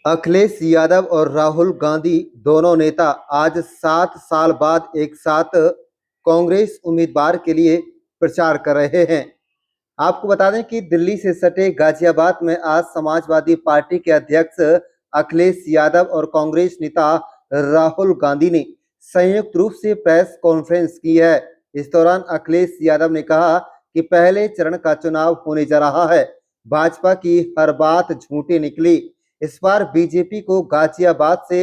अखिलेश यादव और राहुल गांधी दोनों नेता आज 7 साल बाद एक साथ कांग्रेस उम्मीदवार के लिए प्रचार कर रहे हैं। आपको बता दें कि दिल्ली से सटे गाजियाबाद में आज समाजवादी पार्टी के अध्यक्ष अखिलेश यादव और कांग्रेस नेता राहुल गांधी ने संयुक्त रूप से प्रेस कॉन्फ्रेंस की है। इस दौरान अखिलेश यादव ने कहा कि पहले चरण का चुनाव होने जा रहा है, भाजपा की हर बात झूठी निकली। इस बार बीजेपी को गाजियाबाद से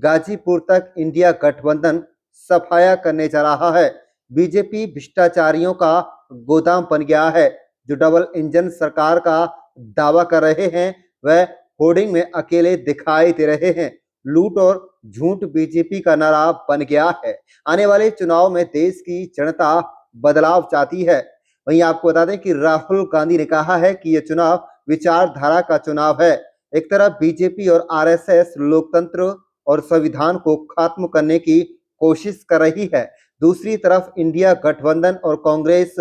गाजीपुर तक इंडिया गठबंधन सफाया करने जा रहा है। बीजेपी भ्रष्टाचारियों का गोदाम बन गया है। जो डबल इंजन सरकार का दावा कर रहे हैं वह होर्डिंग में अकेले दिखाई दे रहे हैं। लूट और झूठ बीजेपी का नारा बन गया है। आने वाले चुनाव में देश की जनता बदलाव चाहती है। वहीं आपको बता दें कि राहुल गांधी ने कहा है कि यह चुनाव विचारधारा का चुनाव है। एक तरफ बीजेपी और आरएसएस लोकतंत्र और संविधान को खत्म करने की कोशिश कर रही है, दूसरी तरफ इंडिया गठबंधन और कांग्रेस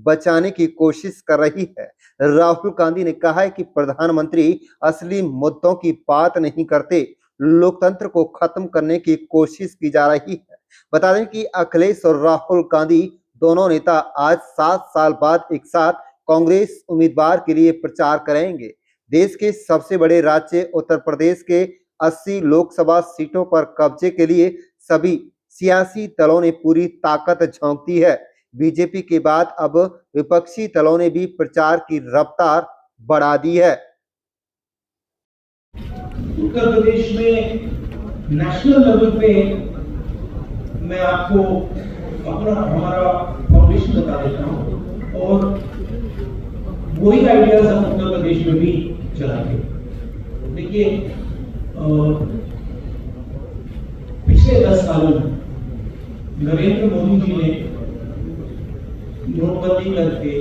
बचाने की कोशिश कर रही है। राहुल गांधी ने कहा है कि प्रधानमंत्री असली मुद्दों की बात नहीं करते, लोकतंत्र को खत्म करने की कोशिश की जा रही है। बता दें कि अखिलेश और राहुल गांधी दोनों नेता आज 7 साल बाद एक साथ कांग्रेस उम्मीदवार के लिए प्रचार करेंगे। देश के सबसे बड़े राज्य उत्तर प्रदेश के 80 लोकसभा सीटों पर कब्जे के लिए सभी सियासी दलों ने पूरी ताकत झोंक दी है। बीजेपी के बाद अब विपक्षी दलों ने भी प्रचार की रफ्तार बढ़ा दी है। उत्तर प्रदेश में नेशनल लेवल पे मैं आपको हमारा फाउंडेशन बता देता हूं और वही आइडियाज हम उत्तर प्रदेश में भी चलाएंगे। देखिए, पिछले 10 सालों में नरेंद्र मोदी जी ने नोटबंदी करके,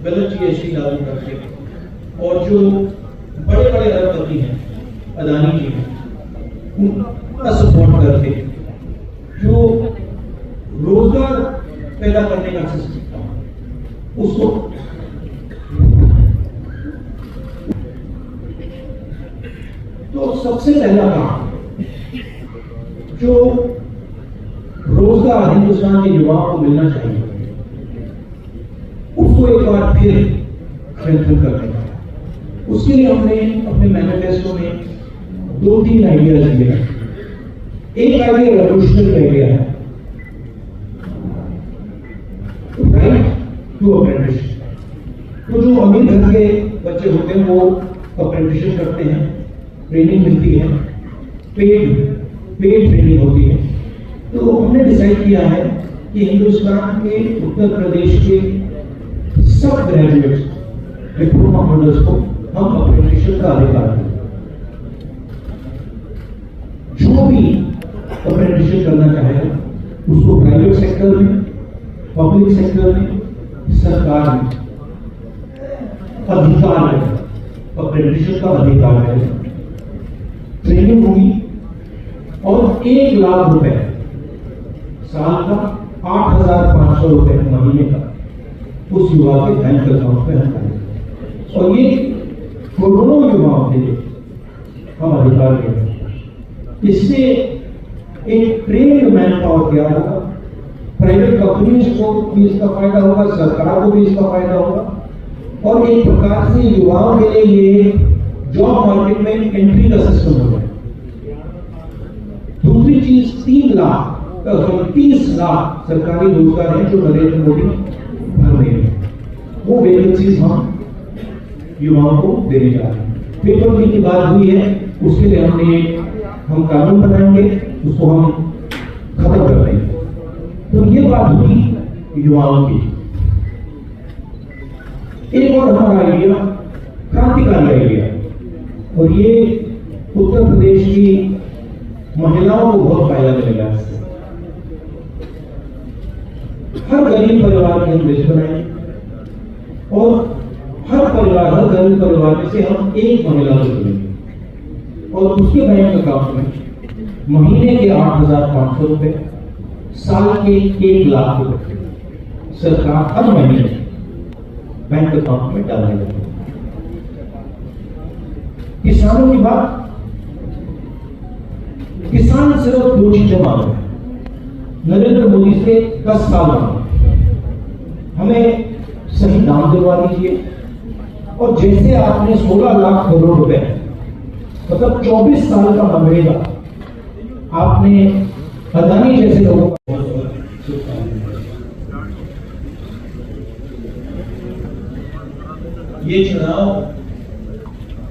गलत जीएसटी लागू करके और जो बड़े बड़े अरबपति हैं, अदानी जी हैं, उनका सपोर्ट करके जो रोजगार पैदा करने का सिस्टम उसको तो सबसे पहला काम जो रोजगार हिंदुस्तान के युवाओं को मिलना चाहिए उसको एक बार फिर स्ट्रेंथन करने का, उसके लिए हमने अपने मैनिफेस्टो में 2-3 आइडियाज दिए हैं। एक आइडिया रेवोल्यूशनरी आइडिया है, राइट टू अप्रेंटिसशिप। तो जो अमीर घर के बच्चे होते हैं वो अप्रेंटिसशिप करते हैं, ट्रेनिंग मिलती है, पेड ट्रेनिंग होती है। तो हमने डिसाइड किया है कि हिंदुस्तान के उत्तर प्रदेश के सब ग्रेजुएट्स डिप्लोमा होल्डर्स को हम अप्रेंटिसशिप का अधिकार दें। जो भी अप्रेंटिसशिप करना चाहेगा उसको प्राइवेट सेक्टर में, पब्लिक सेक्टर में, सरकार में अधिकार है, अप्रेंटिसशिप का अधिकार है। ट्रेनिंग होगी और 1 लाख रुपए साल का, 8,500 रुपए महीने का उस युवा के बैंक अकाउंट में हम करेंगे और ये करोड़ों युवाओं के लिए हम अधिकार देंगे। इससे एक ट्रेन्ड मैन पावर तैयार होगा, प्राइवेट कंपनीज को भी इसका फायदा होगा, सरकार को भी इसका फायदा होगा और एक प्रकार से युवाओं के लिए ये जॉब मार्केट में एंट्री का सिस्टम होगा। दूसरी चीज 30 लाख सरकारी रोजगार है जो नरेंद्र मोदी भर रहे हैं, वो वैकेंसीज हम युवाओं को देने जा रहे हैं। पेपर मिल की बात हुई है, उसके लिए हम कानून बनाएंगे, उसको हम खत्म कर देंगे। तो ये बात हुई युवाओं की। एक और हमारा आइडिया क्रांतिकारी आइडिया, और ये उत्तर प्रदेश की महिलाओं को बहुत फायदा मिलेगा। इससे हर गरीब परिवार की हम लिस्ट बनाएंगे और हर गरीब परिवार में से हम एक महिला को चुनेंगे और उसके बैंक अकाउंट में महीने के 8,500 रुपए, साल के 1 लाख रुपए सरकार हर महीने बैंक अकाउंट में डालने लगे। किसानों की बात, किसान सिर्फ दो चीजें मांग रहे हैं, नरेंद्र मोदी से 10 साल मांगे, हमें सही दाम दिलवा दीजिए। और जैसे आपने 16 लाख करोड़ रुपए, मतलब 24 साल का मनरेगा आपने अदानी जैसे लोगों को, ये चुनाव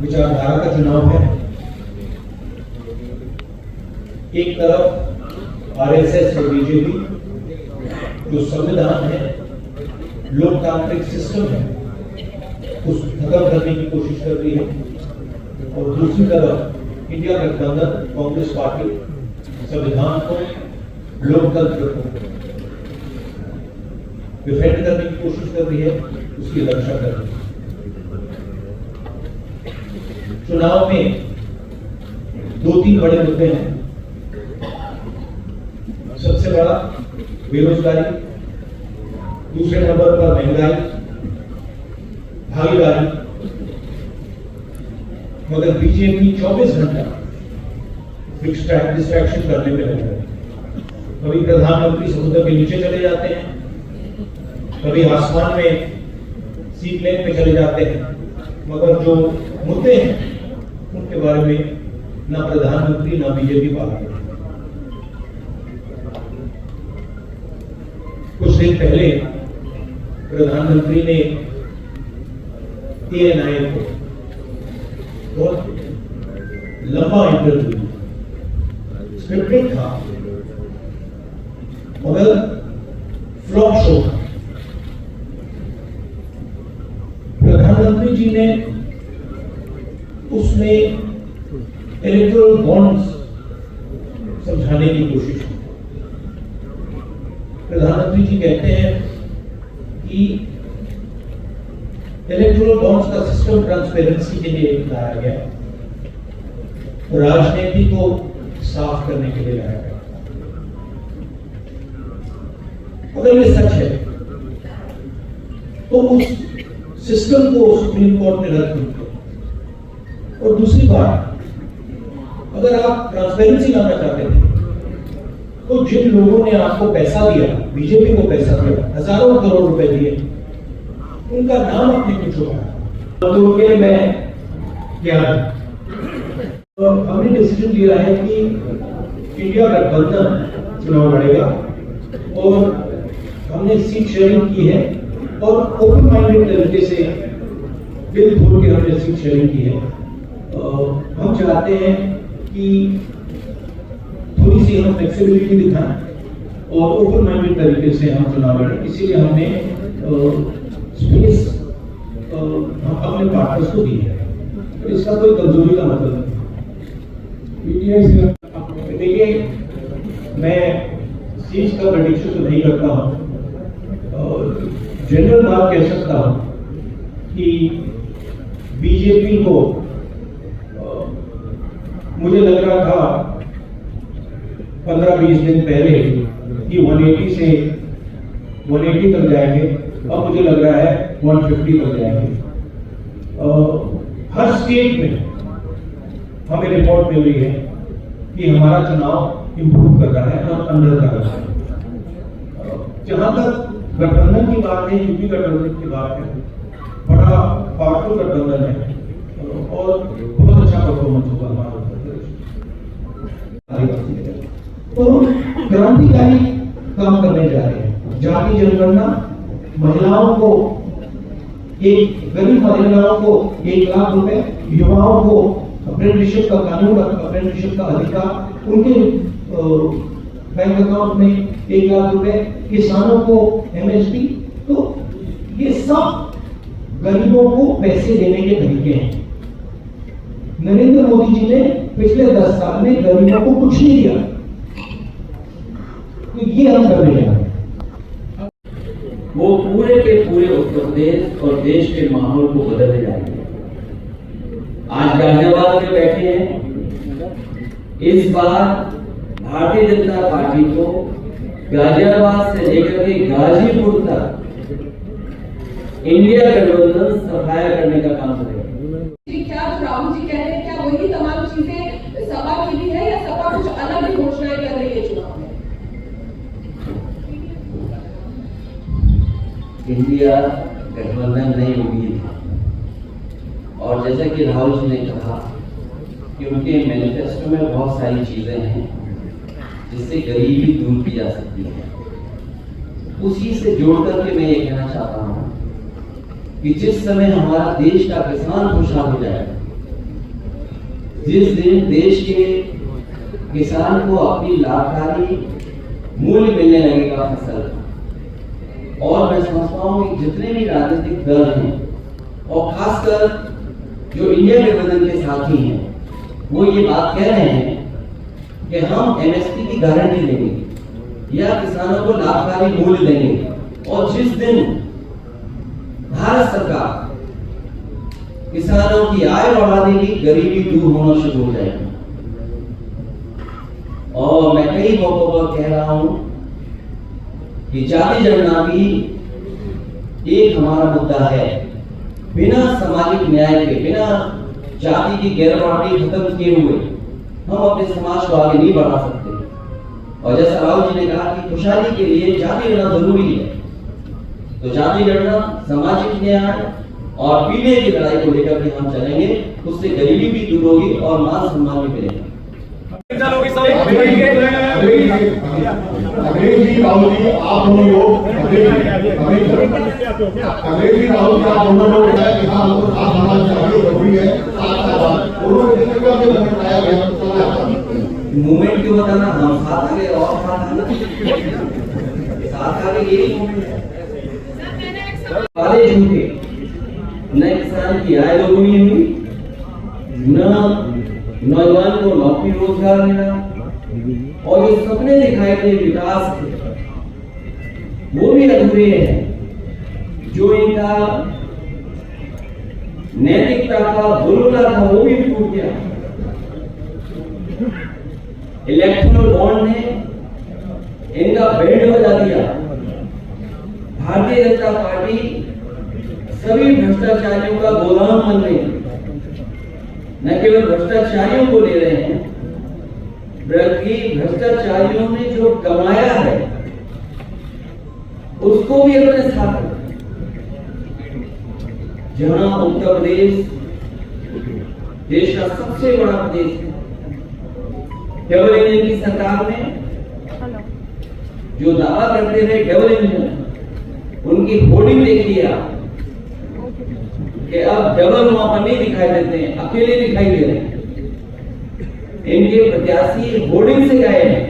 विचारधारा का चुनाव है। एक तरफ आरएसएस और बीजेपी जो संविधान है, लोकतांत्रिक सिस्टम है, उस खत्म करने की कोशिश कर रही है, और दूसरी तरफ इंडिया गठबंधन कांग्रेस पार्टी संविधान को, लोकतंत्र को डिफेंड करने की कोशिश कर रही है, उसकी रक्षा कर रही है। चुनाव में 2-3 बड़े मुद्दे हैं। सबसे बड़ा बेरोजगारी, दूसरे नंबर पर महंगाई, भागीदारी। मगर बीजेपी 24 घंटा डिस्ट्रैक्शन करने में लगे हैं। कभी प्रधानमंत्री समुद्र के नीचे चले जाते हैं, कभी आसमान में सी प्लेन पे चले जाते हैं, मगर जो मुद्दे हैं उनके बारे में ना प्रधानमंत्री ना बीजेपी बात करते। कुछ दिन पहले प्रधानमंत्री ने ANI को बहुत लंबा इंटरव्यू, स्क्रिप्टेड था मगर फ्लॉप शो था। प्रधानमंत्री जी ने उसमें इलेक्टोरल बॉन्ड्स समझाने की कोशिश की। प्रधानमंत्री जी कहते हैं कि इलेक्टोरल बॉन्ड्स का सिस्टम ट्रांसपेरेंसी के लिए लाया गया, राजनीति को साफ करने के लिए लाया गया। अगर ये सच है तो उस सिस्टम को सुप्रीम कोर्ट ने रद्द किया। और दूसरी बात, अगर आप ट्रांसपेरेंसी लाना चाहते थे तो जिन लोगों ने आपको पैसा दिया, बीजेपी को पैसा दिया, हजारों करोड़ रुपए दिए, उनका नाम आपने क्यों छुपाया? तो के मैं क्या तो हमने डिसीजन लिया है कि इंडिया गठबंधन चुनाव लड़ेगा और हमने सीट शेयरिंग की है और ओपन माइंडेड तरीके से दिल खोल के हमने सीट शेयरिंग की है। हम चाहते हैं कि थोड़ी सी हम फ्लेक्सिबिलिटी दिखाएं और ओपन माइंडेड तरीके से हम चुनाव लड़ें। इसीलिए हमने स्पेस हम अपने पार्टनर्स को दी है, तो इसका कोई कमजोरी का मतलब नहीं। देखिए, मैं चीज का प्रेडिक्शन तो नहीं करता हूँ, जनरल बात कह सकता हूँ कि बीजेपी को मुझे लग रहा था 15-20 दिन पहले कि 180 से 180 तक जाएंगे, अब मुझे लग रहा है 150 तक जाएंगे। हर स्टेट में हमें रिपोर्ट मिल रही है कि हमारा चुनाव इंप्रूव कर रहा है और अंदर कर रहा है। जहां तक गठबंधन की बात है, यूपी गठबंधन की बात है, बड़ा पावरफुल गठबंधन है और बहुत अच्छा परफॉर्मेंस होगा हमारा। तो क्रांतिकारी काम करने जा रहे हैं। जाति जनगणना, महिलाओं को, एक गरीब महिलाओं को 1 लाख रुपए, युवाओं को अप्रेंटिसशिप का कानून, अप्रेंटिसशिप का अधिकार, उनके बैंक अकाउंट में 1 लाख रुपए, किसानों को MSP। तो ये सब गरीबों को पैसे देने के तरीके हैं। नरेंद्र मोदी जी ने पिछले 10 साल में गरीबों को कुछ नहीं दिया, तो ये हम करने जा रहे हैं। वो पूरे के पूरे उत्तर प्रदेश और देश के माहौल को बदलने जा रहे हैं। आज गाजियाबाद में बैठे हैं। इस बार भारतीय जनता पार्टी को गाजियाबाद से लेकर के गाजीपुर तक इंडिया गठबंधन सफाया करने का काम करेगा। क्या राहुल जी कह रहे हैं वही तमाम चीजें सपा की भी है या सपा कुछ अलग ही घोषणाएं कर रही है चुनाव में? इंडिया गठबंधन नहीं होगी था, और जैसा कि राहुल जी ने कहा कि उनके मैनिफेस्टो में बहुत सारी चीजें हैं जिससे गरीबी दूर की जा सकती है। उसी से जोड़ करके मैं ये कहना चाहता हूं कि जिस समय हमारा देश का किसान खुशहाल हो जाएगा, जिस दिन देश के किसान को अपनी लाभकारी मूल्य मिलने लगेगा फसल, और मैं समझता हूं कि जितने भी राजनीतिक दल हैं और खासकर जो इंडिया गठबंधन के साथी हैं, वो ये बात कह रहे हैं कि हम एमएसपी की गारंटी देंगे या किसानों को लाभकारी मूल्य देंगे, और जिस दिन भारत सरकार किसानों की आय बढ़ा देगी, गरीबी दूर होना शुरू हो जाएगी। और मैं कई मौकों पर कह रहा हूं कि जाति जनगणना भी एक हमारा मुद्दा है। बिना सामाजिक न्याय के, बिना जाति की गैरबराबरी खत्म किए हुए हम अपने समाज को आगे नहीं बढ़ा सकते। और जैसा राहुल जी ने कहा कि खुशहाली के लिए जाति गणना जरूरी है, तो जाति गणना, सामाजिक न्याय और पीढ़ी की लड़ाई को लेकर के हम चलेंगे, उससे गरीबी भी दूर होगी और मान सम्मान भी मिलेगा। अखिलेश जी, राहुल जी, आप दोनों लोग, अखिलेश जी, राहुल जी, आप दोनों लोग बताया कि हाँ हमको साथ समाज चाहिए, जरूरी है, साथ उन्होंने जिस जगह पे मूवमेंट आया गया मूवमेंट क्यों बताना, हम साथ आगे और साथ आगे यही मूवमेंट है। वाले झूठे, न किसान की आय दोगुनी हुई, न नौजवान को नौकरी रोजगार मिला, और जो सपने दिखाए थे विकास के, वो भी अधूरे हैं। जो इनका नैतिकता का बुलबुला था वो भी टूट गया। इलेक्टोरल बॉन्ड ने इनका बेल्ट बजा दिया। भारतीय जनता पार्टी सभी भ्रष्टाचारियों का गोदाम बन गई। न केवल भ्रष्टाचारियों को ले रहे हैं, बल्कि भ्रष्टाचारियों ने जो कमाया है उसको भी अपने साथ। जहां उत्तर प्रदेश देश का सबसे बड़ा प्रदेश है, डबल इंजन की सरकार में जो दावा करते थे डबल इंजन, उनकी होर्डिंग देख लिया कि अब डबल वहां पर नहीं दिखाई देते हैं, अकेले दिखाई दे रहे हैं। इनके प्रत्याशी होर्डिंग से गए हैं